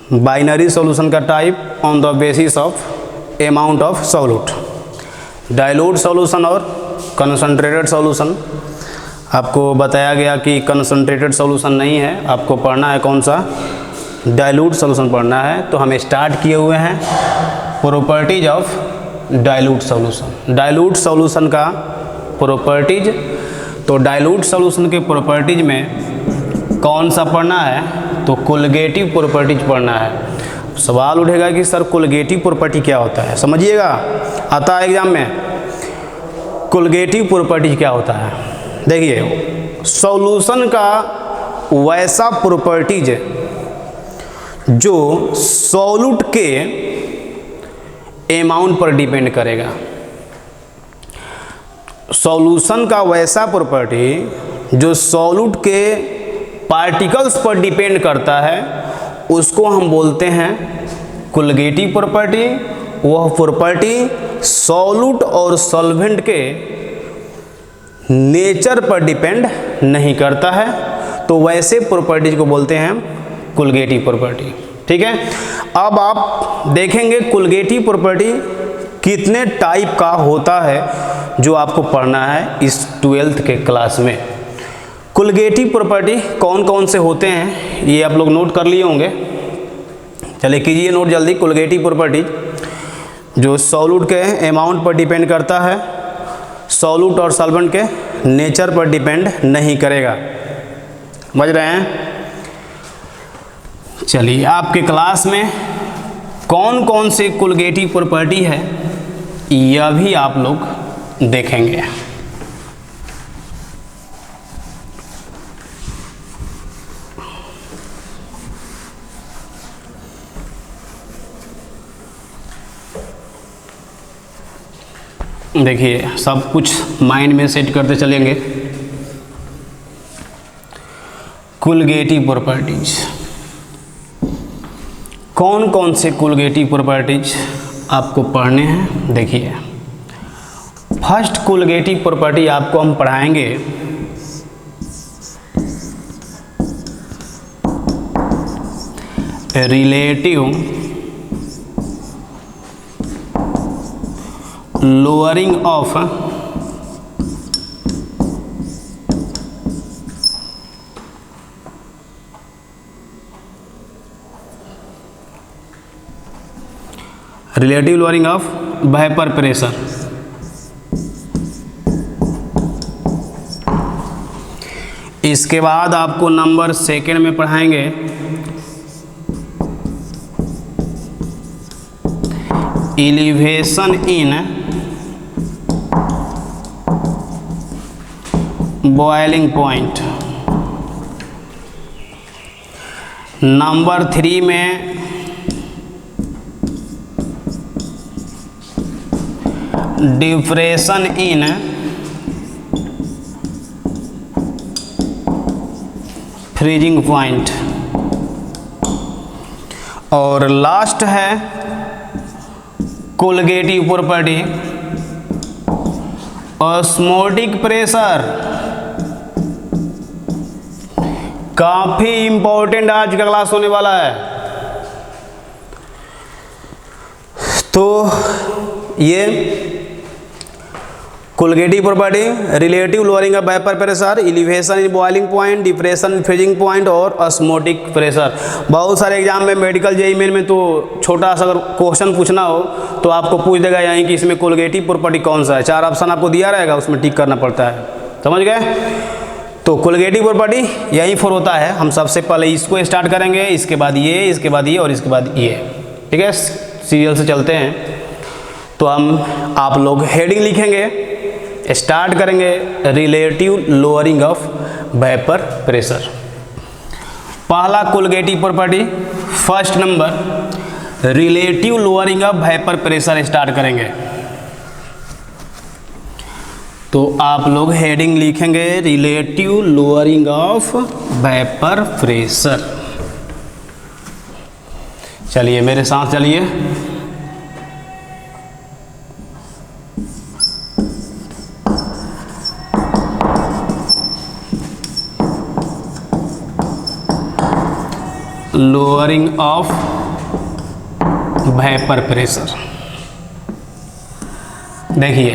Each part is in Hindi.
बाइनरी सॉल्यूशन का type on the basis of amount of solute. Dilute solution और कंसंट्रेटेड सॉल्यूशन। आपको बताया गया कि कंसंट्रेटेड सॉल्यूशन नहीं है, आपको पढ़ना है कौन सा, डाइल्यूट सॉल्यूशन पढ़ना है। तो हम स्टार्ट किए हुए हैं properties of dilute solution. Dilute solution का प्रॉपर्टीज, तो डाइल्यूट सॉल्यूशन के प्रॉपर्टीज में कौन सा पढ़ना है, तो कोलिगेटिव प्रॉपर्टीज पढ़ना है। सवाल उठेगा कि सर कोलिगेटिव प्रॉपर्टी क्या होता है, समझिएगा, आता है एग्जाम में। कोलिगेटिव प्रॉपर्टीज क्या होता है, देखिए सॉल्यूशन का वैसा प्रॉपर्टीज जो सॉल्यूट के अमाउंट पर डिपेंड करेगा। सॉल्यूशन का वैसा प्रॉपर्टी जो सॉल्यूट के पार्टिकल्स पर डिपेंड करता है उसको हम बोलते हैं कोलिगेटिव प्रॉपर्टी। वह प्रॉपर्टी सॉल्यूट और सॉल्वेंट के नेचर पर डिपेंड नहीं करता है, तो वैसे प्रॉपर्टीज को बोलते हैं कोलिगेटिव प्रॉपर्टी। ठीक है, अब आप देखेंगे कोलिगेटिव प्रॉपर्टी कितने टाइप का होता है जो आपको पढ़ना है इस 12th के क्लास में। कोलिगेटिव प्रॉपर्टी कौन कौन से होते हैं ये आप लोग नोट कर लिए होंगे, चलिए कीजिए नोट जल्दी। कोलिगेटिव प्रॉपर्टी जो सॉल्यूट के अमाउंट पर डिपेंड करता है, सॉल्यूट और सॉल्वेंट के नेचर पर डिपेंड नहीं करेगा, समझ रहे हैं। चलिए आपके क्लास में कौन कौन से कोलिगेटिव प्रॉपर्टी है यह भी आप लोग देखेंगे। देखिए सब कुछ माइंड में सेट करते चलेंगे। कोलिगेटिव प्रॉपर्टीज, कौन कौन से कोलिगेटिव प्रॉपर्टीज आपको पढ़ने हैं, देखिए फर्स्ट कोलिगेटिव प्रॉपर्टी आपको हम पढ़ाएंगे relative lowering of relative lowering of vapour pressure. इसके बाद आपको नंबर सेकेंड में पढ़ाएंगे elevation in boiling point. Number 3 में डिप्रेशन इन फ्रीजिंग पॉइंट। और लास्ट है कोलिगेटिव प्रॉपर्टी ऑस्मोटिक प्रेशर। काफी इंपॉर्टेंट आज का क्लास होने वाला है। तो ये colligative property, relative lowering of vapour pressure, elevation in boiling point, depression in freezing point और ऑस्मोटिक प्रेशर। बहुत सारे एग्जाम में मेडिकल जेईई मेन में तो छोटा सा अगर क्वेश्चन पूछना हो तो आपको पूछ देगा यहीं कि इसमें कोलिगेटिव प्रॉपर्टी कौन सा है। 4 ऑप्शन आपको दिया रहेगा, उसमें टिक करना पड़ता है, समझ गए। तो कोलिगेटिव प्रॉपर्टी यही 4 होता है। हम सबसे पहले इसको स्टार्ट करेंगे, इसके बाद ये, इसके बाद ये और इसके बाद ये, ठीक है, सीरियल से चलते हैं। तो हम आप लोग हेडिंग लिखेंगे, स्टार्ट करेंगे relative lowering of vapour pressure. पहला colligative property, first number relative lowering of vapour pressure start करेंगे। तो आप लोग हेडिंग लिखेंगे relative lowering of vapour pressure. चलिए मेरे साथ चलिए। Lowering of vapour pressure. देखिए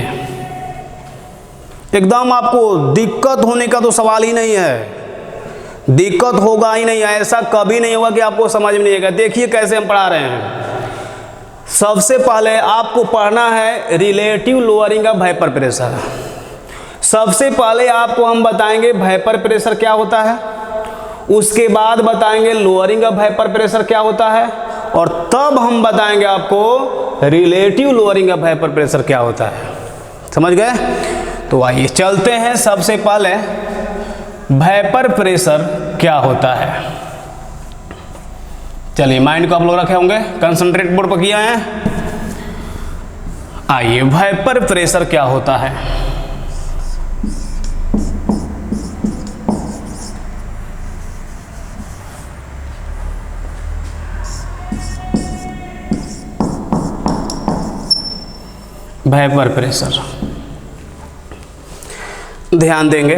एकदम आपको दिक्कत होने का तो सवाल ही नहीं है, दिक्कत होगा ही नहीं, ऐसा कभी नहीं होगा कि आपको समझ में नहीं आएगा। देखिए कैसे हम पढ़ा रहे हैं। सबसे पहले आपको पढ़ना है relative lowering of vapour pressure. सबसे पहले आपको हम बताएंगे वेपर प्रेशर क्या होता है, उसके बाद बताएंगे लोअरिंग ऑफ वेपर प्रेशर क्या होता है, और तब हम बताएंगे आपको relative lowering of vapour pressure क्या होता है। समझ गए? तो आइए चलते हैं। सबसे पहले वेपर प्रेशर क्या होता है। चलिए माइंड को आप लोग रखे होंगे, कंसंट्रेट बोर्ड पर किया है। आइए वेपर प्रेशर क्या होता है। वेपर प्रेशर ध्यान देंगे।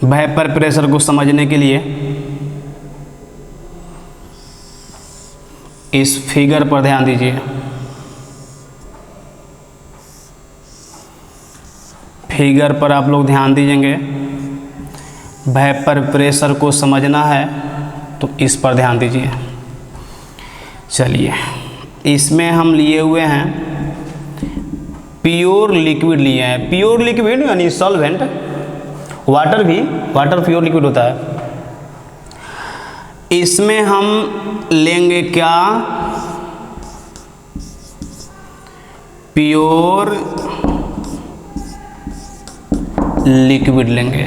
वेपर प्रेशर को समझने के लिए इस फिगर पर ध्यान दीजिए। फिगर पर आप लोग ध्यान दीजिएंगे। वेपर प्रेशर को समझना है तो इस पर ध्यान दीजिए। चलिए इसमें हम लिए हुए हैं प्योर लिक्विड लिए हैं। प्योर लिक्विड यानी सॉल्वेंट, वाटर भी, वाटर प्योर लिक्विड होता है। इसमें हम लेंगे क्या, प्योर लिक्विड लेंगे।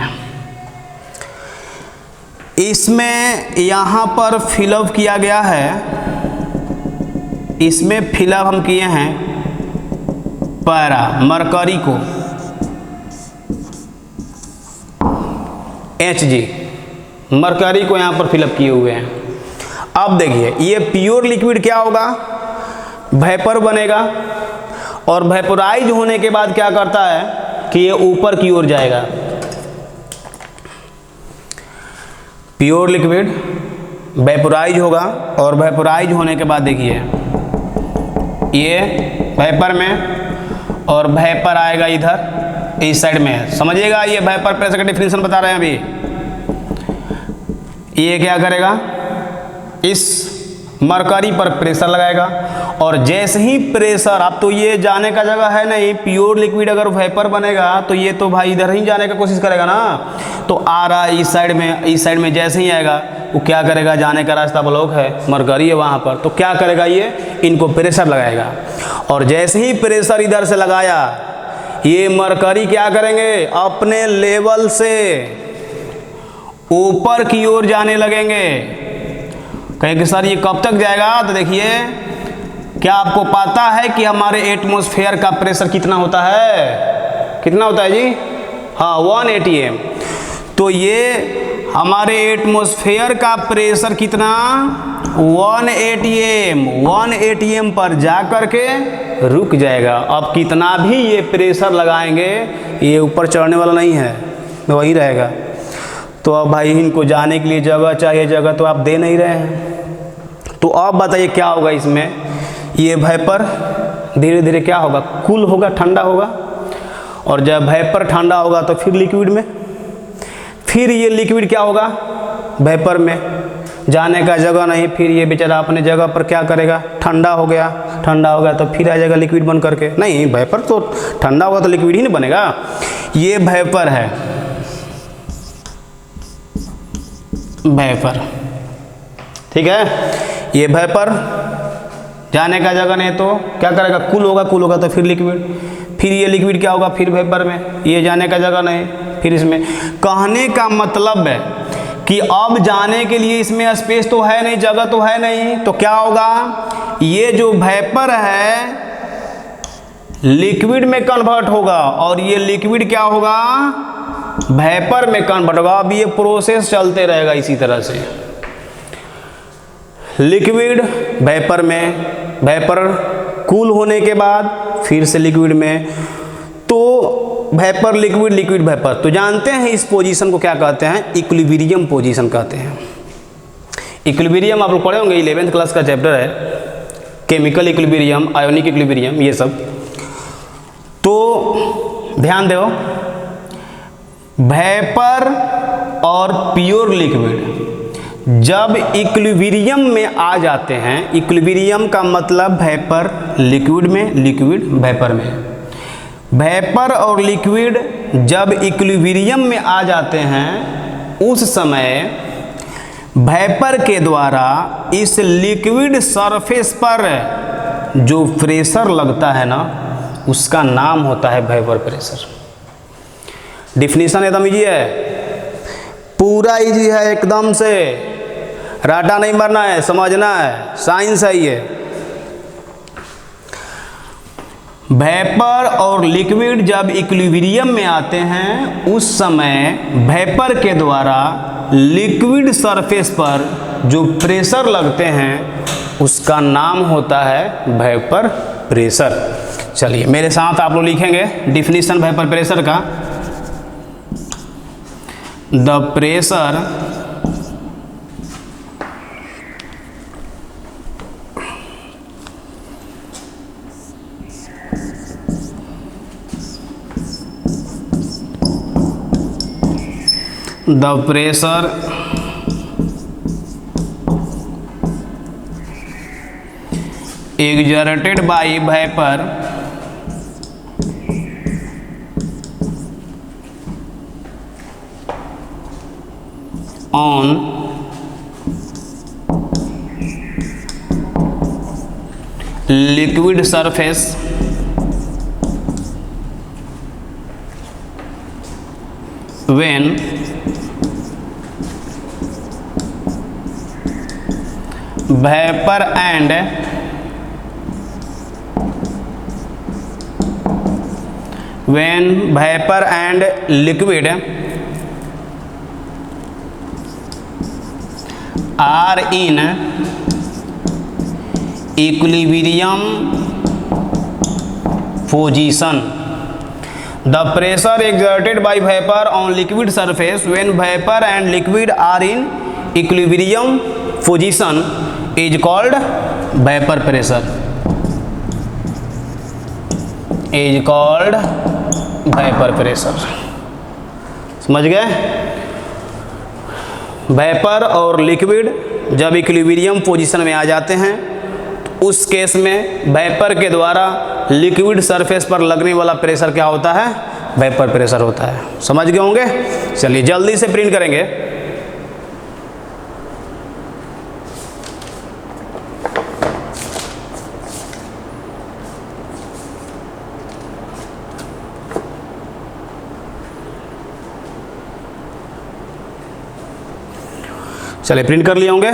इसमें यहाँ पर फिलअप किया गया है, इसमें फिलअप हम किए हैं पैरा मरकरी को Hg, मरकरी को यहाँ पर फिलअप किए हुए हैं। अब देखिए ये प्योर लिक्विड क्या होगा, वेपर बनेगा और वेपोराइज होने के बाद क्या करता है कि ये ऊपर की ओर जाएगा। प्योर लिक्विड वेपोराइज होगा और वेपोराइज होने के बाद देखिए ये वेपर में और वेपर आएगा इधर इस साइड में। समझिएगा ये वेपर प्रेशर का डिफिनेशन बता रहे हैं अभी। ये क्या करेगा, इस मरकरी पर प्रेशर लगाएगा और जैसे ही प्रेशर, अब तो ये जाने का जगह है नहीं, प्योर लिक्विड अगर वेपर बनेगा तो ये तो भाई इधर ही जाने का कोशिश करेगा ना। तो आ रहा है इस साइड में जैसे ही आएगा वो क्या करेगा, जाने का रास्ता ब्लॉक है, मरकरी है वहाँ पर, तो क्या करेगा ये इनको प्रेशर लगाएगा। और जैसे ही प्रेशर इधर से लगाया ये मरकरी क्या करेंगे, अपने लेवल से ऊपर की ओर जाने लगेंगे। कहेंगे सर ये कब तक जाएगा, तो देखिए क्या आपको पता है कि हमारे एटमॉस्फेयर का प्रेशर कितना होता है, कितना होता है जी, हाँ 180 m। तो ये हमारे एटमॉस्फेयर का प्रेशर कितना 180 m पर जा करके रुक जाएगा। अब कितना भी ये प्रेशर लगाएंगे ये ऊपर चढ़ने वाला नहीं है, वही रहेगा। तो अब भाई इनको जाने के लिए जगह चाहिए, जगह तो आप दे नहीं रहे हैं। तो अब बताइए क्या होगा इसमें, ये वेपर धीरे धीरे क्या होगा, कूल होगा, ठंडा होगा। और जब वेपर ठंडा होगा तो फिर लिक्विड में, फिर ये लिक्विड क्या होगा, वेपर में जाने का जगह नहीं, फिर ये बेचारा अपने जगह पर क्या करेगा, ठंडा हो गया तो फिर आ जाएगा लिक्विड बन करके। नहीं, वेपर तो ठंडा होगा तो लिक्विड ही नहीं बनेगा। ये वेपर है, वेपर, ठीक है। ये वेपर जाने का जगह नहीं तो क्या करेगा, कूल होगा तो फिर लिक्विड, फिर ये लिक्विड क्या होगा, फिर वेपर में, ये जाने का जगह नहीं, फिर इसमें। कहने का मतलब है कि अब जाने के लिए इसमें स्पेस तो है नहीं, जगह तो है नहीं, तो क्या होगा, ये जो वेपर है लिक्विड में कन्वर्ट होगा और ये लिक्विड क्या होगा, वेपर में कन्वर्ट होगा। अब ये प्रोसेस चलते रहेगा इसी तरह से, लिक्विड वेपर में, वेपर कूल होने के बाद फिर से लिक्विड में, तो वेपर लिक्विड, लिक्विड वेपर। तो जानते हैं इस पोजीशन को क्या कहते हैं, इक्विलिब्रियम पोजीशन कहते हैं। इक्विलिब्रियम आप लोग पढ़े होंगे, 11th क्लास का चैप्टर है, केमिकल इक्विलिब्रियम, आयोनिक इक्विलिब्रियम, ये सब। तो ध्यान दो, वेपर और प्योर लिक्विड जब इक्विलिब्रियम में आ जाते हैं, इक्विलिब्रियम का मतलब वेपर लिक्विड में, लिक्विड वेपर में, वेपर और लिक्विड जब इक्विलिब्रियम में आ जाते हैं उस समय वेपर के द्वारा इस लिक्विड सरफेस पर जो प्रेशर लगता है ना, उसका नाम होता है वेपर प्रेशर। डिफिनीशन एकदम इजी है, पूरा इजी है एकदम से, राटा नहीं मारना है, समझना है, साइंस है ये। वेपर और लिक्विड जब इक्विलिब्रियम में आते हैं उस समय वेपर के द्वारा लिक्विड सरफेस पर जो प्रेशर लगते हैं उसका नाम होता है वेपर प्रेशर। चलिए मेरे साथ आप लोग लिखेंगे डिफिनीशन वेपर प्रेशर का। The pressure exerted by vapor on liquid surface when vapor and liquid are in equilibrium position. The pressure exerted by vapor on liquid surface when vapor and liquid are in equilibrium position is called vapor pressure. Is called vapor pressure. समझ गए? वेपर और लिक्विड जब इक्विलिब्रियम पोजीशन में आ जाते हैं तो उस केस में वेपर के द्वारा लिक्विड सरफेस पर लगने वाला प्रेशर क्या होता है? वेपर प्रेशर होता है। समझ गए होंगे? चलिए जल्दी से प्रिंट करेंगे। चलिए प्रिंट कर लिए होंगे।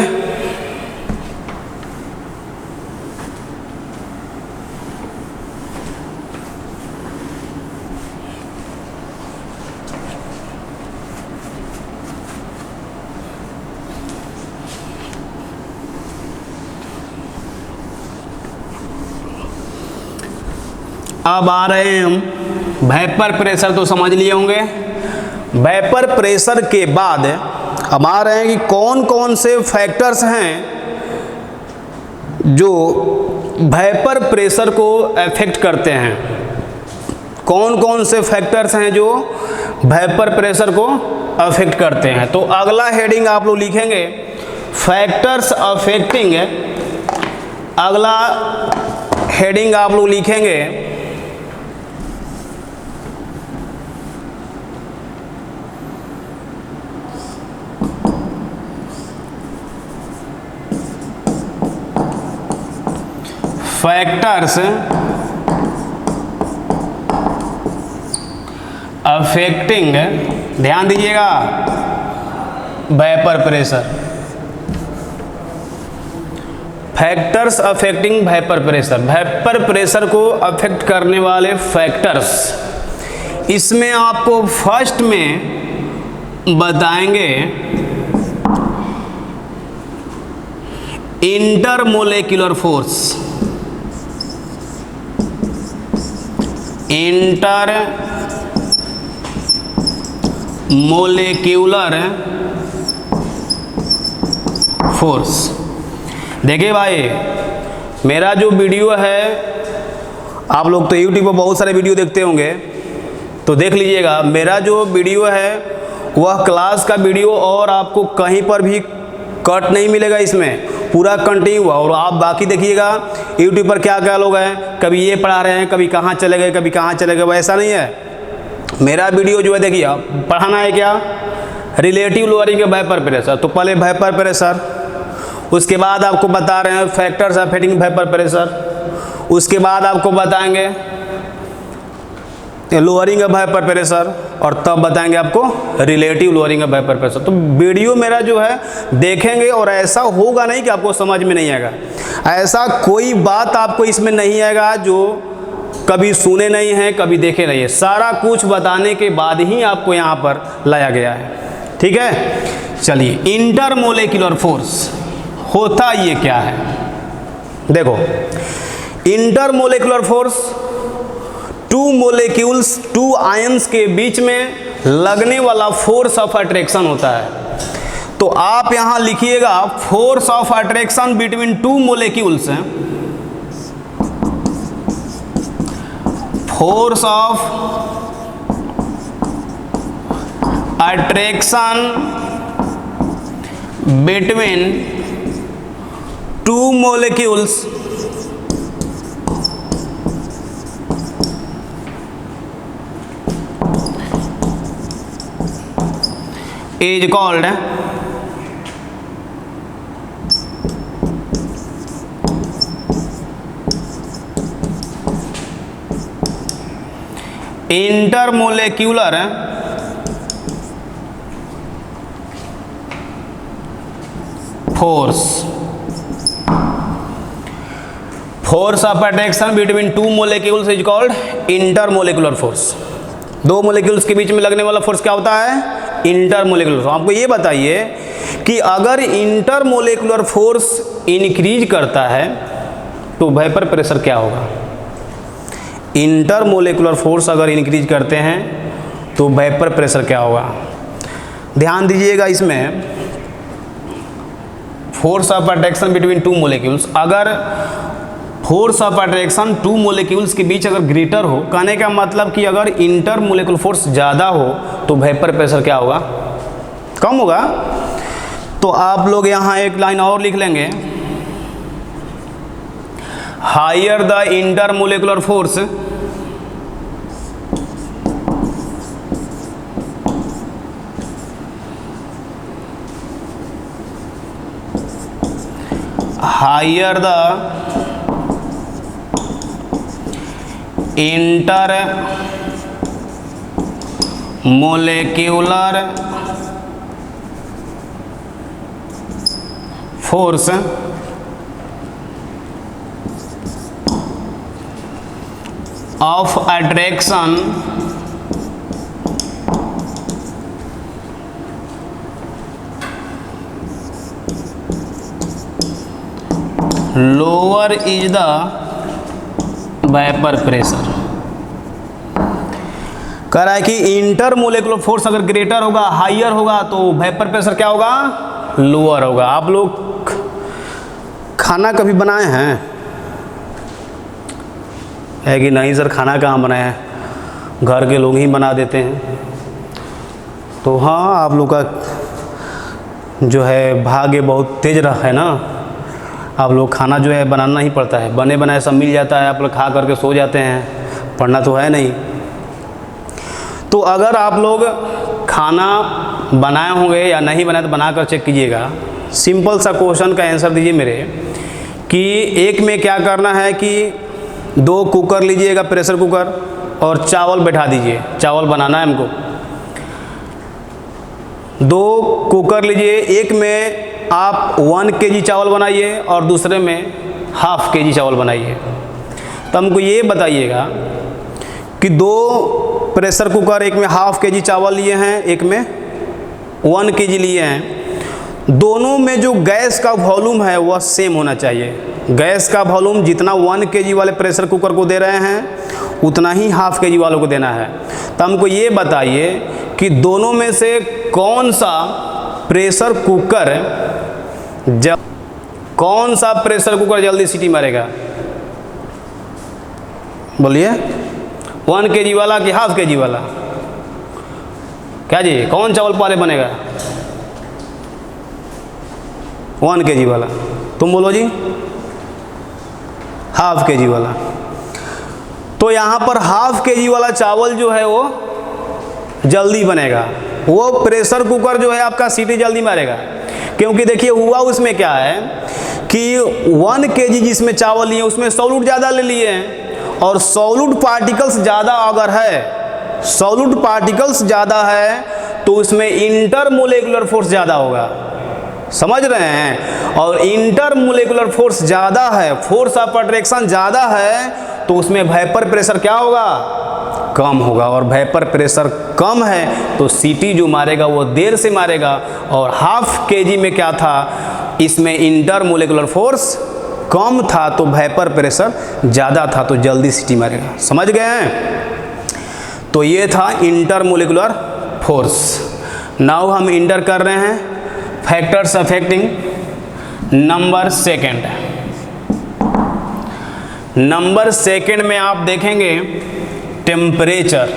अब आ रहे हैं हम वेपर प्रेशर, तो समझ लिए होंगे। वेपर प्रेशर के बाद अब आ रहे हैं कि कौन कौन से फैक्टर्स हैं जो वेपर प्रेशर को अफेक्ट करते हैं। कौन कौन से फैक्टर्स हैं जो वेपर प्रेशर को अफेक्ट करते हैं। तो अगला हेडिंग आप लोग लिखेंगे फैक्टर्स अफेक्टिंग। अगला हेडिंग आप लोग लिखेंगे फैक्टर्स अफेक्टिंग, ध्यान दीजिएगा, vapour pressure. Factors affecting vapour pressure, vapour pressure को अफेक्ट करने वाले फैक्टर्स। इसमें आपको फर्स्ट में बताएंगे इंटरमोलेक्युलर फोर्स। इंटरमोलेक्युलर फोर्स। देखिए भाई, मेरा जो वीडियो है, आप लोग तो यूट्यूब पर बहुत सारे वीडियो देखते होंगे, तो देख लीजिएगा, मेरा जो वीडियो है वह क्लास का वीडियो और आपको कहीं पर भी कट नहीं मिलेगा, इसमें पूरा कंटिन्यू। और आप बाकी देखिएगा यूट्यूब पर क्या क्या लोग हैं, कभी ये पढ़ा रहे हैं, कभी कहाँ चले गए, कभी कहाँ चले गए, वैसा नहीं है। मेरा वीडियो जो है, देखिए पढ़ाना है क्या, रिलेटिव लोअरिंग वेपर प्रेशर। तो पहले वेपर प्रेशर, उसके बाद आपको बता रहे हैं फैक्टर्स अफेक्टिंग वेपर प्रेशर, उसके बाद आपको बताएंगे लोअरिंग वेपर प्रेशर, और तब बताएंगे आपको रिलेटिव लोअरिंग वेपर प्रेशर। तो वीडियो मेरा जो है देखेंगे, और ऐसा होगा नहीं कि आपको समझ में नहीं आएगा, ऐसा कोई बात आपको इसमें नहीं आएगा जो कभी सुने नहीं हैं, कभी देखे नहीं है। सारा कुछ बताने के बाद ही आपको यहाँ पर लाया गया है, ठीक है। चलिए, इंटरमोलेक्युलर फोर्स होता ये क्या है, देखो। Intermolecular force two molecules, two ions के बीच में लगने वाला फोर्स ऑफ अट्रैक्शन होता है। तो आप यहां लिखिएगा force of attraction between two molecules, force of attraction between two molecules is called intermolecular force। Force of attraction between two molecules is called intermolecular force. दो मोलेक्यूल्स के बीच में लगने वाला फोर्स क्या होता है, इंटरमोलेक्युलर। आपको ये बताइए कि अगर इंटरमोलेक्युलर फोर्स इंक्रीज करता है तो वेपर प्रेशर क्या होगा। इंटरमोलेक्युलर फोर्स अगर इंक्रीज करते हैं तो वेपर प्रेशर क्या होगा। ध्यान दीजिएगा, इसमें force of attraction between two molecules, अगर force of attraction two molecules के बीच अगर ग्रेटर हो, कहने का मतलब कि अगर इंटरमोलेक्युलर फोर्स ज़्यादा हो तो वेपर प्रेशर क्या होगा, कम होगा। तो आप लोग यहाँ एक लाइन और लिख लेंगे, higher the intermolecular force higher the intermolecular force of attraction lower is the vapour pressure. कह रहा है कि इंटरमोलेक्युलर फोर्स अगर ग्रेटर होगा, हायर होगा, तो वेपर प्रेशर क्या होगा, लोअर होगा। आप लोग खाना कभी बनाए हैं, है कि नहीं सर, खाना कहाँ बनाए हैं, घर के लोग ही बना देते हैं। तो हाँ, आप लोग का जो है भाग्य बहुत तेज रहा है ना, आप लोग खाना जो है बनाना ही पड़ता है, बने बनाए सब मिल जाता है, आप लोग खा करके सो जाते हैं, पढ़ना तो है नहीं। तो अगर आप लोग खाना बनाए होंगे या नहीं बनाए तो बनाकर चेक कीजिएगा। सिंपल सा क्वेश्चन का आंसर दीजिए मेरे, कि एक में क्या करना है कि 2 कुकर लीजिएगा, प्रेशर कुकर, और चावल बैठा दीजिए, चावल बनाना है हमको। 2 कुकर लीजिए, एक में आप 1 kg चावल बनाइए और दूसरे में ½ kg चावल बनाइए। तो हमको ये बताइएगा कि 2 प्रेशर कुकर, एक में ½ kg चावल लिए हैं, एक में 1 kg लिए हैं, दोनों में जो गैस का वॉल्यूम है वह सेम होना चाहिए। गैस का वॉल्यूम जितना 1 kg वाले प्रेशर कुकर को दे रहे हैं उतना ही ½ kg वालों को देना है। तो हमको ये बताइए कि दोनों में से कौन सा प्रेशर कुकर जब कौन सा प्रेशर कुकर जल्दी सीटी मारेगा? बोलिए, 1 kg वाला कि ½ kg वाला? क्या जी, कौन चावल पहले बनेगा? 1 kg वाला। तुम बोलो जी, ½ kg वाला। तो यहाँ पर ½ kg वाला चावल जो है वो जल्दी बनेगा, वो प्रेशर कुकर जो है आपका सीटी जल्दी मारेगा। क्योंकि देखिए हुआ उसमें क्या है कि 1 kg जिसमें चावल लिए उसमें सॉल्यूट ज़्यादा ले लिए हैं, और सॉल्यूट पार्टिकल्स ज़्यादा अगर है, सॉल्यूट पार्टिकल्स ज़्यादा है तो उसमें इंटरमोलेकुलर फोर्स ज़्यादा होगा। समझ रहे हैं? और इंटरमोलेकुलर फोर्स ज़्यादा है, फोर्स ऑफ अट्रैक्शन ज़्यादा है, तो उसमें वेपर प्रेशर क्या होगा? कम होगा। और वेपर प्रेशर कम है तो सीटी जो मारेगा वो देर से मारेगा। और ½ kg में क्या था, इसमें इंटरमोलेकुलर फोर्स कम था तो वेपर प्रेशर ज़्यादा था तो जल्दी सीटी मारेगा। समझ गए हैं? तो ये था इंटरमोलेकुलर फोर्स। नाउ हम इंटर कर रहे हैं factors affecting number second. Number second में आप देखेंगे टेम्परेचर।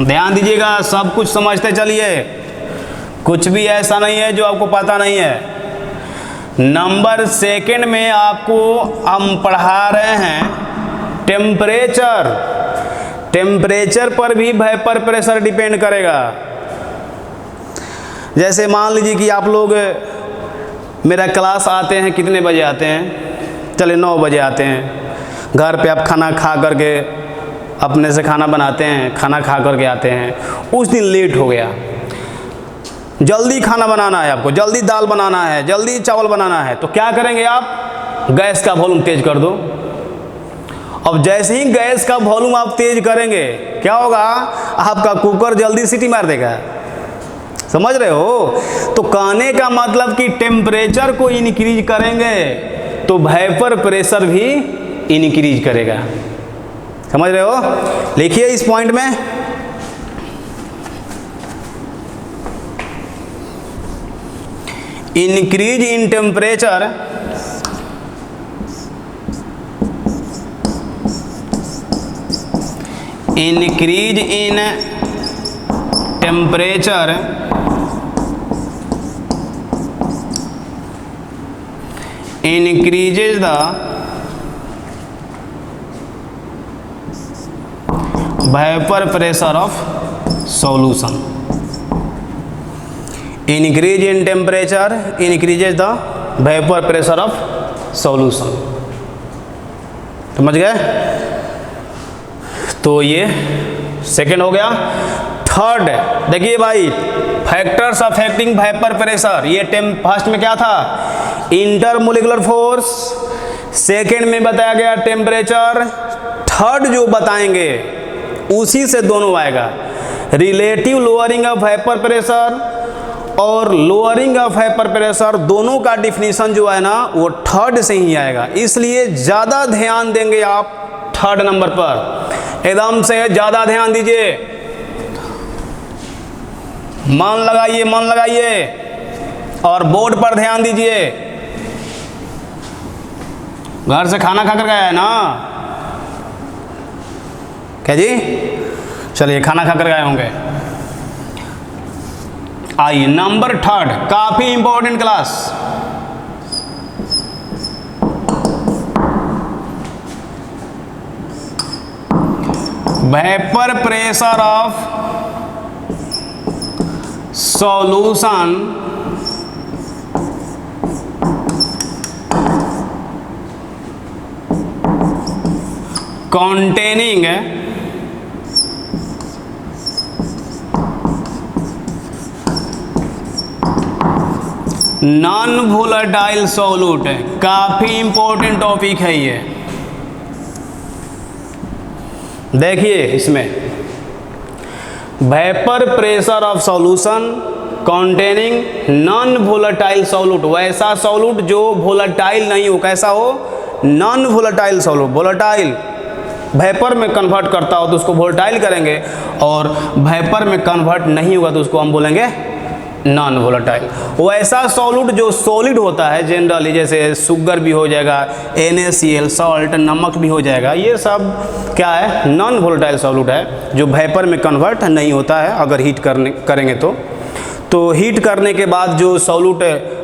ध्यान दीजिएगा, सब कुछ समझते चलिए, कुछ भी ऐसा नहीं है जो आपको पता नहीं है। नंबर सेकेंड में आपको हम पढ़ा रहे हैं टेम्परेचर। टेम्परेचर पर भी वेपर प्रेशर डिपेंड करेगा। जैसे मान लीजिए कि आप लोग मेरा क्लास आते हैं, कितने बजे आते हैं? चले 9 बजे आते हैं। घर पे आप खाना खा करके अपने से खाना बनाते हैं, खाना खा करके आते हैं। उस दिन लेट हो गया, जल्दी खाना बनाना है आपको, जल्दी दाल बनाना है, जल्दी चावल बनाना है, तो क्या करेंगे आप? गैस का वॉल्यूम तेज कर दो। अब जैसे ही गैस का वॉल्यूम आप तेज करेंगे क्या होगा? आपका कुकर जल्दी सीटी मार देगा। समझ रहे हो? तो कहने का मतलब कि टेम्परेचर को इंक्रीज करेंगे तो वेपर प्रेशर भी इंक्रीज करेगा। समझ रहे हो? लिखिए इस पॉइंट में, increase in temperature increase in temperature increases the vapor pressure of solution. Increase in temperature increases the vapor pressure of solution. समझ गए? तो ये सेकेंड हो गया। थर्ड देखिए भाई, फैक्टर्स अफेक्टिंग वेपर प्रेशर। ये फर्स्ट में क्या था? Intermolecular force. सेकेंड में बताया गया टेम्परेचर। थर्ड जो बताएंगे उसी से दोनों आएगा। Relative lowering of vapour pressure और लोअरिंग ऑफ वेपर प्रेशर दोनों का डिफिनीशन जो है ना वो थर्ड से ही आएगा। इसलिए ज़्यादा ध्यान देंगे आप थर्ड नंबर पर, एकदम से ज़्यादा ध्यान दीजिए, मन लगाइए, मन लगाइए और बोर्ड पर ध्यान दीजिए। घर से खाना खाकर गया है ना? क्या जी? चलिए खाना खाकर गए होंगे। आइए नंबर थर्ड, काफी important class. Vapour pressure of solution containing non volatile solute. काफी इंपॉर्टेंट टॉपिक है ये। देखिए इसमें vapour pressure of solution containing non volatile solute, वैसा सॉल्यूट जो वोलेटाइल नहीं हो। कैसा हो? Non volatile solute. Volatile vapour में कन्वर्ट करता हो तो उसको वोलेटाइल करेंगे, और वेपर में कन्वर्ट नहीं होगा तो उसको हम बोलेंगे नॉन वोलेटाइल। वैसा सॉल्यूट जो सॉलिड होता है जनरली, जैसे शुगर भी हो जाएगा, NaCl सॉल्ट, नमक भी हो जाएगा, ये सब क्या है, नॉन वोलेटाइल सॉल्यूट है, जो वेपर में कन्वर्ट नहीं होता है अगर हीट करेंगे तो हीट करने के बाद जो सॉल्यूट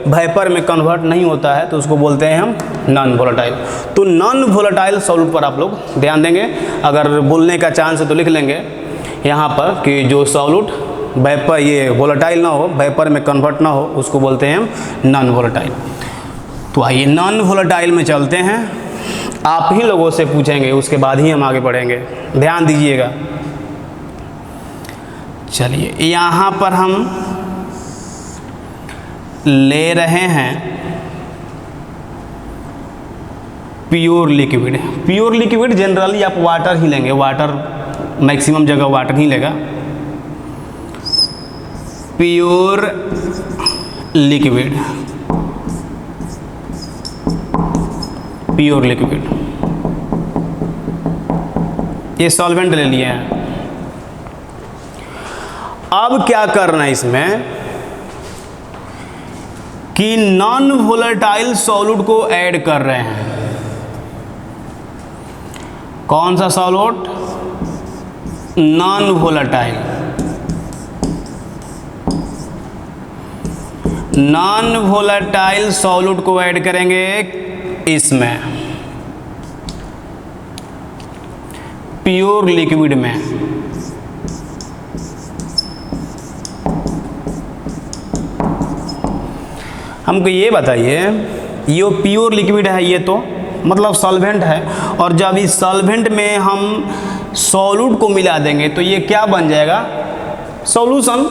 वेपर में कन्वर्ट नहीं होता है तो उसको बोलते हैं हम नॉन वोलेटाइल। तो नॉन वोलेटाइल सॉल्यूट पर आप लोग ध्यान देंगे, अगर बोलने का चांस है तो लिख लेंगे यहाँ पर कि जो सॉल्यूट वेपर ये वोलेटाइल ना हो, वेपर में कन्वर्ट ना हो, उसको बोलते हैं हम नॉन वोलेटाइल। तो आइए नॉन वोलेटाइल में चलते हैं, आप ही लोगों से पूछेंगे, उसके बाद ही हम आगे बढ़ेंगे, ध्यान दीजिएगा। चलिए यहाँ पर हम ले रहे हैं pure liquid. Pure liquid generally आप वाटर ही लेंगे, वाटर मैक्सिमम जगह वाटर ही लेगा। प्योर लिक्विड, प्योर लिक्विड, ये सॉल्वेंट ले लिए हैं। अब क्या करना है इसमें कि नॉन वोलेटाइल सॉल्यूट को ऐड कर रहे हैं। कौन सा solute? Non volatile. Non volatile solute को ऐड करेंगे इसमें, प्योर लिक्विड में। हमको ये बताइए, ये प्योर लिक्विड है, ये तो मतलब सॉल्वेंट है, और जब इस सॉल्वेंट में हम सॉल्यूट को मिला देंगे तो ये क्या बन जाएगा? सॉल्यूशन।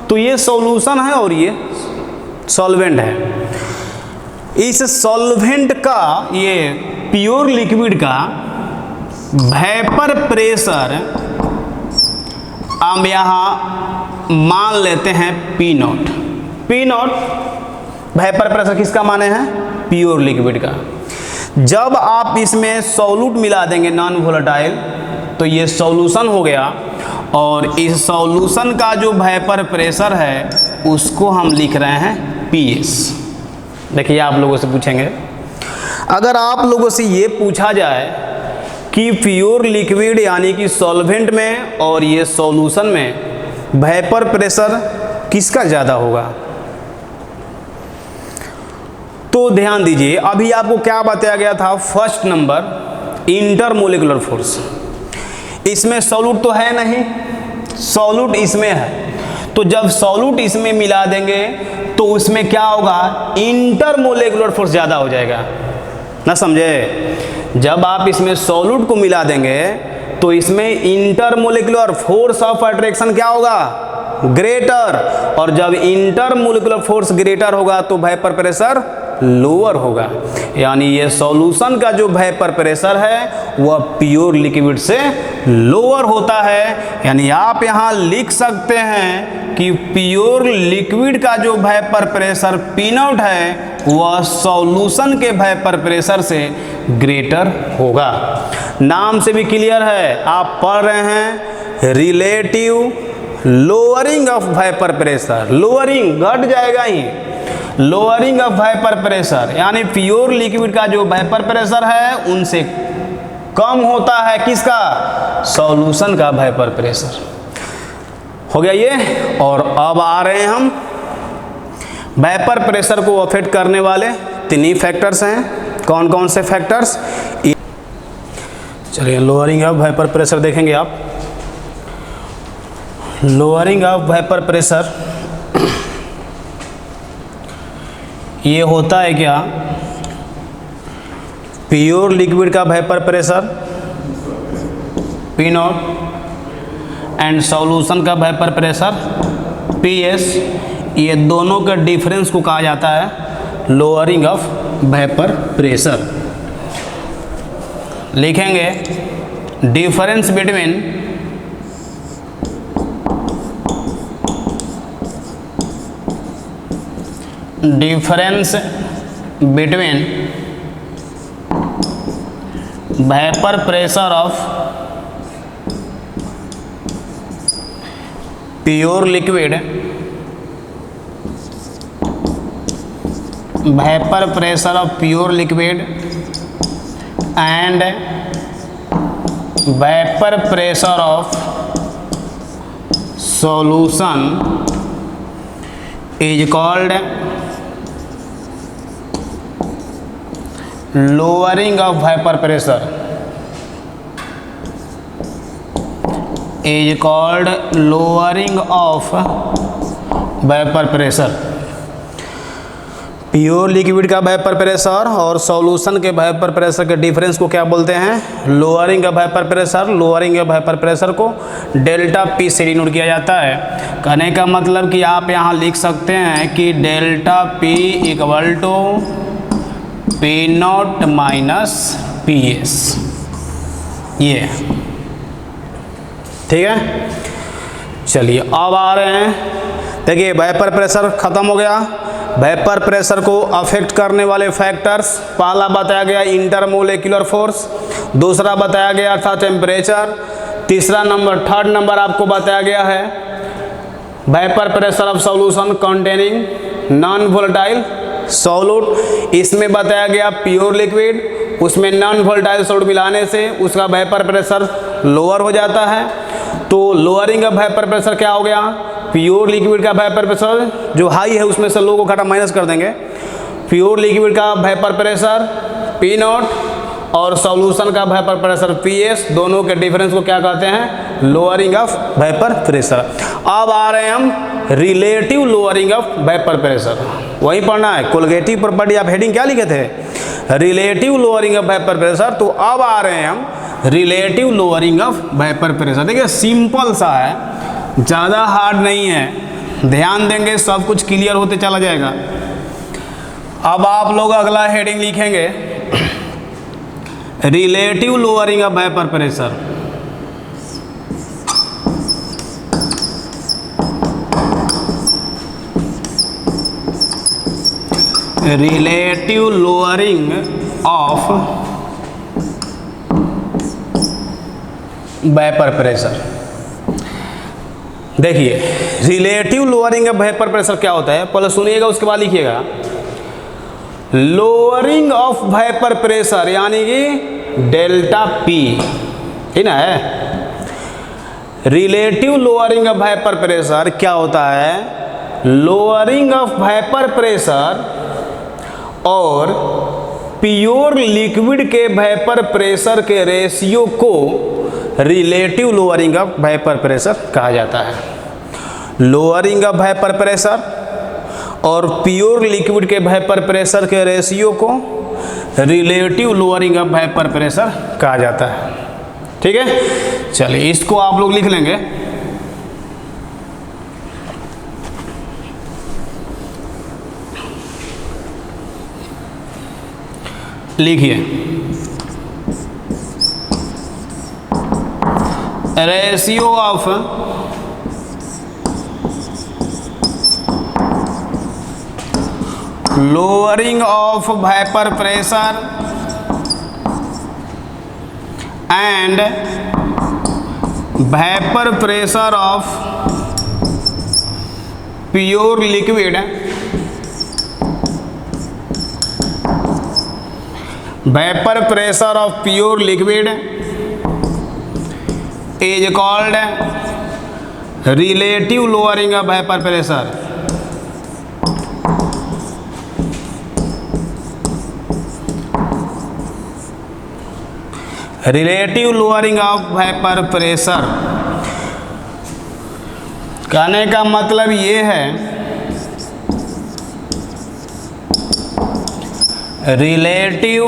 तो ये सॉल्यूशन है और ये सॉल्वेंट है। इस सॉल्वेंट का, ये प्योर लिक्विड का वेपर प्रेशर हम यहाँ मान लेते हैं P0। P0 वेपर प्रेशर किसका माने हैं? प्योर लिक्विड का। जब आप इसमें सॉल्यूट मिला देंगे नॉन वोलेटाइल तो ये सॉल्यूशन हो गया, और इस सॉल्यूशन का जो वेपर प्रेशर है उसको हम लिख रहे हैं PS। देखिए आप लोगों से पूछेंगे, अगर आप लोगों से ये पूछा जाए कि प्योर लिक्विड यानी कि सॉल्वेंट में और ये सॉल्यूशन में वेपर प्रेशर किसका ज़्यादा होगा, तो ध्यान दीजिए। अभी आपको क्या बताया गया था? First number intermolecular force. इसमें सॉल्यूट तो है नहीं, सॉल्यूट इसमें है, तो जब सॉल्यूट इसमें मिला देंगे तो उसमें क्या होगा? इंटरमोलिकुलर फोर्स ज़्यादा हो जाएगा ना, समझे? जब आप इसमें सॉल्यूट को मिला देंगे तो इसमें इंटरमोलिकुलर फोर्स ऑफ अट्रैक्शन क्या होगा? ग्रेटर। और जब इंटरमोलिकुलर फोर्स ग्रेटर होगा तो वेपर प्रेशर लोअर होगा। यानी ये सॉल्यूशन का जो वेपर प्रेशर है वह प्योर लिक्विड से लोअर होता है। यानी आप यहाँ लिख सकते हैं कि प्योर लिक्विड का जो वेपर प्रेशर P0 है वह सॉल्यूशन के वेपर प्रेशर से ग्रेटर होगा। नाम से भी क्लियर है, आप पढ़ रहे हैं relative lowering of vapour pressure. Lowering घट जाएगा ही, लोअरिंग ऑफ वेपर प्रेशर, यानी प्योर लिक्विड का जो वेपर प्रेशर है उनसे कम होता है किसका? सॉल्यूशन का वेपर प्रेशर। हो गया ये। और अब आ रहे हैं हम वेपर प्रेशर को अफेक्ट करने वाले 3 फैक्टर्स हैं। कौन कौन से फैक्टर्स? चलिए लोअरिंग ऑफ वेपर प्रेशर देखेंगे आप। लोअरिंग ऑफ वेपर प्रेशर ये होता है क्या? प्योर लिक्विड का vapour pressure P0 and solution का वेपर प्रेशर PS, ये दोनों का डिफरेंस को कहा जाता है लोअरिंग ऑफ वेपर प्रेशर। लिखेंगे difference between vapour pressure of pure liquid vapour pressure of pure liquid and vapour pressure of solution is called lowering of vapour pressure, is called lowering of vapour pressure. Pure liquid का वेपर प्रेशर और सॉल्यूशन के वेपर प्रेशर के डिफरेंस को क्या बोलते हैं? Lowering of vapour pressure. Lowering of vapour pressure को डेल्टा पी से डिनोट किया जाता है। कहने का मतलब कि आप यहाँ लिख सकते हैं कि delta P equal to P naught minus P S, ये ठीक है। चलिए अब आ रहे हैं, देखिए वेपर प्रेशर खत्म हो गया। वेपर प्रेशर को अफेक्ट करने वाले फैक्टर्स, पहला बताया गया इंटरमोलेक्युलर फोर्स, दूसरा बताया गया था टेम्परेचर, थर्ड नंबर आपको बताया गया है vapour pressure of solution containing non volatile solute. इसमें बताया गया प्योर लिक्विड, उसमें नॉन वोलेटाइल सॉल्यूट मिलाने से उसका वेपर प्रेशर लोअर हो जाता है। तो लोअरिंग ऑफ वेपर प्रेशर क्या हो गया? प्योर लिक्विड का वेपर प्रेशर जो हाई है उसमें से लो को घटा माइनस कर देंगे। प्योर लिक्विड का वेपर प्रेशर पी नॉट और सॉल्यूशन का वेपर प्रेशर पी एस, दोनों के डिफरेंस को क्या कहते हैं? Lowering of vapour pressure. अब आ रहे हैं हम relative lowering of vapour pressure, वही पढ़ना है। कोलगेटिव प्रॉपर्टी आप हेडिंग क्या लिखे थे? Relative lowering of vapour pressure. तो अब आ रहे हैं हम relative lowering of vapour pressure. देखिए सिंपल सा है, ज़्यादा हार्ड नहीं है, ध्यान देंगे सब कुछ क्लियर होते चला जाएगा। अब आप लोग अगला हेडिंग लिखेंगे relative lowering of vapour pressure. Relative lowering of vapour pressure. देखिए relative lowering of vapour pressure क्या होता है, पहले सुनिएगा उसके बाद लिखिएगा। लोअरिंग ऑफ वेपर प्रेशर यानी कि डेल्टा पी, ठीक ना है। Relative lowering of vapour pressure क्या होता है? लोअरिंग ऑफ वेपर प्रेशर और प्योर लिक्विड के वेपर प्रेशर के रेशियो को relative lowering of vapour pressure कहा जाता है। लोअरिंग ऑफ वेपर प्रेशर और प्योर लिक्विड के वेपर प्रेशर के रेशियो को relative lowering of vapour pressure कहा जाता है, ठीक है। चलिए इसको आप लोग लिख लेंगे। लिखिए ratio of lowering of vapor pressure and vapor pressure of pure liquid vapor pressure of pure liquid is called relative lowering of vapor pressure. Relative lowering of vapour pressure कहने का मतलब ये है relative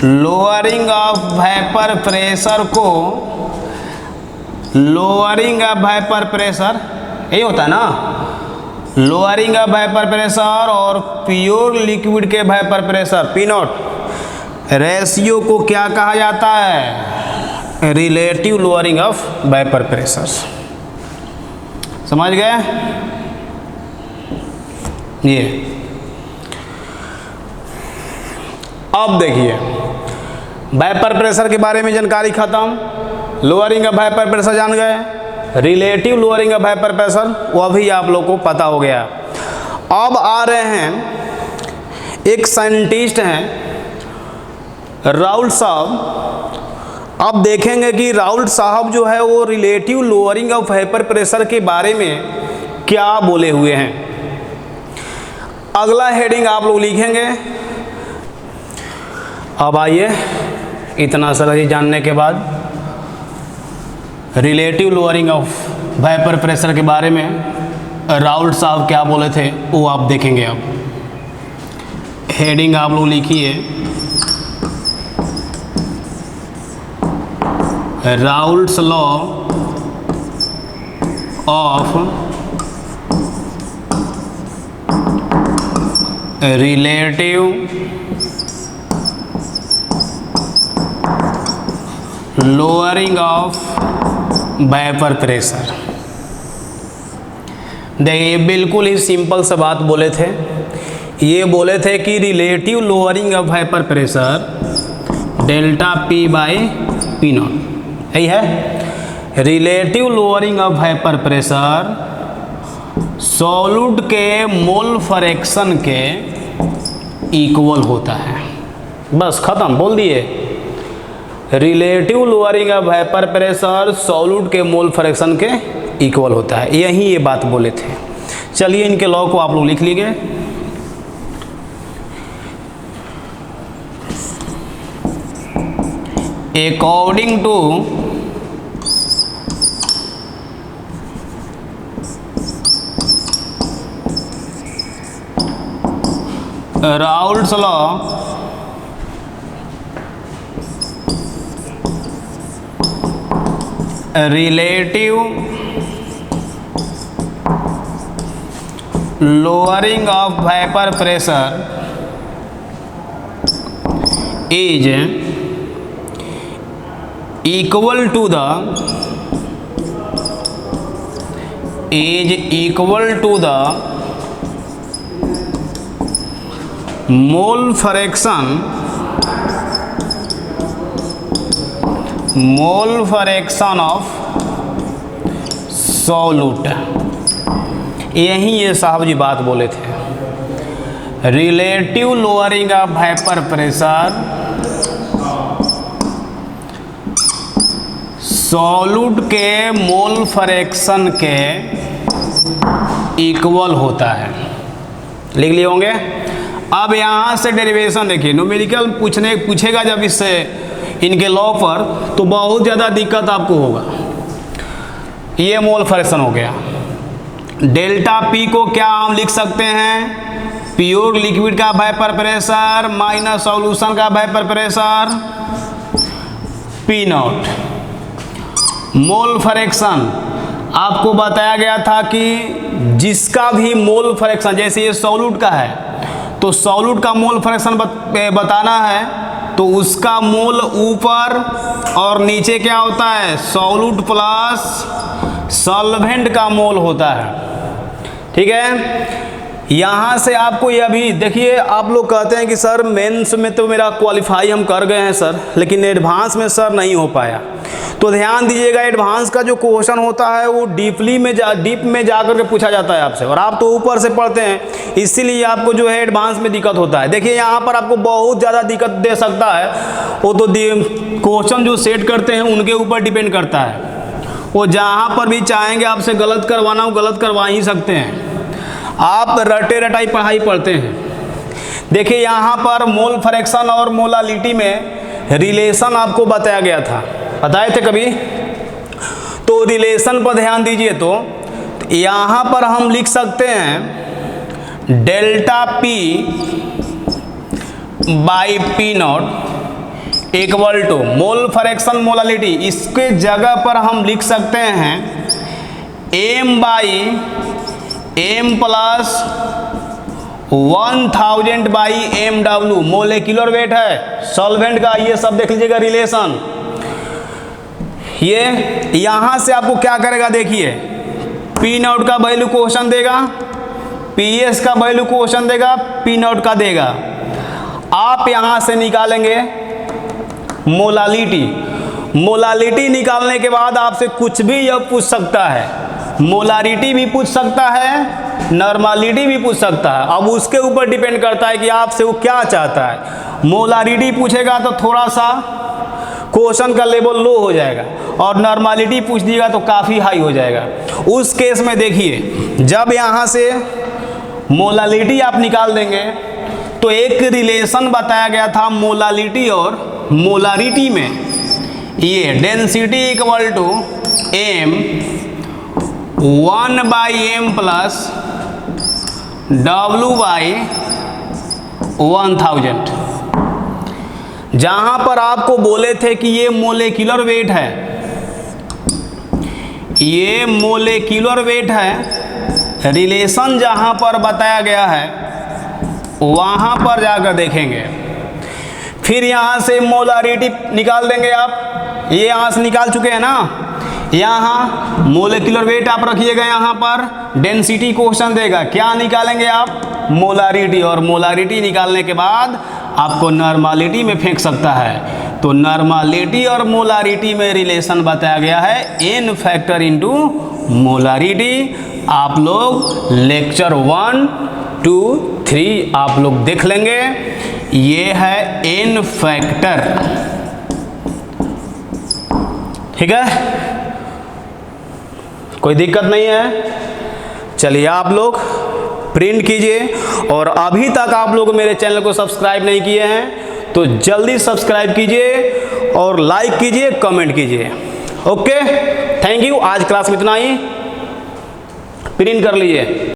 lowering of vapour pressure को लोअरिंग ऑफ वेपर प्रेशर यही होता है ना, लोअरिंग ऑफ वेपर प्रेशर और प्योर लिक्विड के vapour pressure P not ratio को क्या कहा जाता है? Relative lowering of vapour pressure. समझ गए? ये अब देखिए वेपर प्रेशर के बारे में जानकारी खत्म, लोअरिंग ऑफ वेपर प्रेशर जान गए। Relative lowering of hyper pressure, वह भी आप लोग को पता हो गया। अब आ रहे हैं, एक साइंटिस्ट हैं राउल्ट साहब। अब देखेंगे कि राउल्ट साहब जो है वो relative lowering of hyper pressure के बारे में क्या बोले हुए हैं। अगला हेडिंग आप लोग लिखेंगे। अब आइए, इतना सारा चीज जानने के बाद relative lowering of hyper pressure के बारे में राउल्ट साहब क्या बोले थे वो आप देखेंगे। अब हेडिंग आप लोग लिखिए, Raoult's law of relative lowering of vapour pressure. देखिए बिल्कुल ही सिंपल सा बात बोले थे। ये बोले थे कि relative lowering of hyper pressure delta P by P not, यही है। Relative lowering of hyper pressure solute के मोल फ्रैक्शन के इक्वल होता है। बस खत्म, बोल दिए। Relative lowering of hyper pressure solute के मोल फ्रैक्शन के इक्वल होता है, यही ये बात बोले थे। चलिए इनके लॉ को आप लोग लिख लीजिए। According to Raoult's law, relative lowering of hyper pressure is equal to the mole fraction of solute। यही ये साहब जी बात बोले थे। Relative lowering of hyper pressure solute के मोल फ्रैक्शन के इक्वल होता है। लिख लिए होंगे। अब यहाँ से डेरिवेशन देखिए, न्यूमेरिकल पूछेगा जब इससे इनके लॉ पर, तो बहुत ज़्यादा दिक्कत आपको होगा। ये मोल फ्रैक्शन हो गया। डेल्टा पी को क्या हम लिख सकते हैं? प्योर लिक्विड का वाइपर प्रेशर माइनस सॉल्यूशन का vapour pressure P naught. Mole fraction आपको बताया गया था कि जिसका भी मोल फ्रैक्शन, जैसे ये सॉल्यूट का है तो सॉल्यूट का मोल फ्रैक्शन बताना है, तो उसका मोल ऊपर और नीचे क्या होता है? सॉल्यूट प्लस सॉल्वेंट का मोल होता है। ठीक है। यहाँ से आपको यह भी देखिए, आप लोग कहते हैं कि सर मेंस में तो मेरा क्वालिफाई हम कर गए हैं सर, लेकिन एडवांस में सर नहीं हो पाया। तो ध्यान दीजिएगा, एडवांस का जो क्वेश्चन होता है वो डीप में जा कर के पूछा जाता है आपसे, और आप तो ऊपर से पढ़ते हैं, इसीलिए आपको जो है एडवांस में दिक्कत होता है। देखिए यहाँ पर आपको बहुत ज़्यादा दिक्कत दे सकता है, वो तो क्वेश्चन जो सेट करते हैं उनके ऊपर डिपेंड करता है। वो जहाँ पर भी चाहेंगे आपसे गलत करवाना, वो गलत करवा ही सकते हैं। आप रटे रटाई पढ़ाई पढ़ते हैं। देखिए यहाँ पर मोल फ्रैक्शन और मोलालिटी में रिलेशन आपको बताया गया था, बताए थे कभी? तो रिलेशन पर ध्यान दीजिए। तो यहाँ पर हम लिख सकते हैं delta P by P not equal to mole fraction molality. इसके जगह पर हम लिख सकते हैं M by M plus 1000 by M W. Molecular weight है सॉल्वेंट का, ये सब देख लीजिएगा रिलेशन। ये यहां से आपको क्या करेगा, देखिए पी नॉट का वैल्यू क्वेश्चन देगा, पी एस का वैल्यू क्वेश्चन देगा, पी नॉट का देगा। आप यहां से निकालेंगे मोलालिटी। मोलालिटी निकालने के बाद आपसे कुछ भी यह पूछ सकता है, मोलारिटी भी पूछ सकता है, नॉर्मालिटी भी पूछ सकता है। अब उसके ऊपर डिपेंड करता है कि आपसे वो क्या चाहता है। मोलारिटी पूछेगा तो थोड़ा सा क्वेश्चन का लेवल लो हो जाएगा, और नॉर्मालिटी पूछ दिएगा तो काफ़ी हाई हो जाएगा। उस केस में देखिए, जब यहाँ से मोलालिटी आप निकाल देंगे तो एक रिलेशन बताया गया था मोलालिटी और मोलारिटी में, ये density equal to m 1/m plus W/1000। जहाँ पर आपको बोले थे कि ये मोलेक्युलर वेट है, ये मोलेक्युलर वेट है, रिलेशन जहाँ पर बताया गया है वहाँ पर जाकर देखेंगे। फिर यहाँ से मोलारिटी निकाल देंगे आप, ये यहाँ से निकाल चुके हैं ना। यहाँ मोलेक्युलर वेट आप रखिएगा, यहाँ पर डेंसिटी क्वेश्चन देगा, क्या निकालेंगे आप, मोलारिटी, और मोलारिटी निकालने के बाद आपको नॉर्मालिटी में फेंक सकता है। तो नॉर्मालिटी और मोलारिटी में रिलेशन बताया गया है n फैक्टर इंटू मोलारिटी। आप लोग लेक्चर 1, 2, 3 आप लोग देख लेंगे। ये है n फैक्टर, ठीक है, कोई दिक्कत नहीं है। चलिए आप लोग प्रिंट कीजिए, और अभी तक आप लोग मेरे चैनल को सब्सक्राइब नहीं किए हैं तो जल्दी सब्सक्राइब कीजिए और लाइक कीजिए, कमेंट कीजिए। Okay, thank you. आज क्लास में इतना ही, प्रिंट कर लीजिए।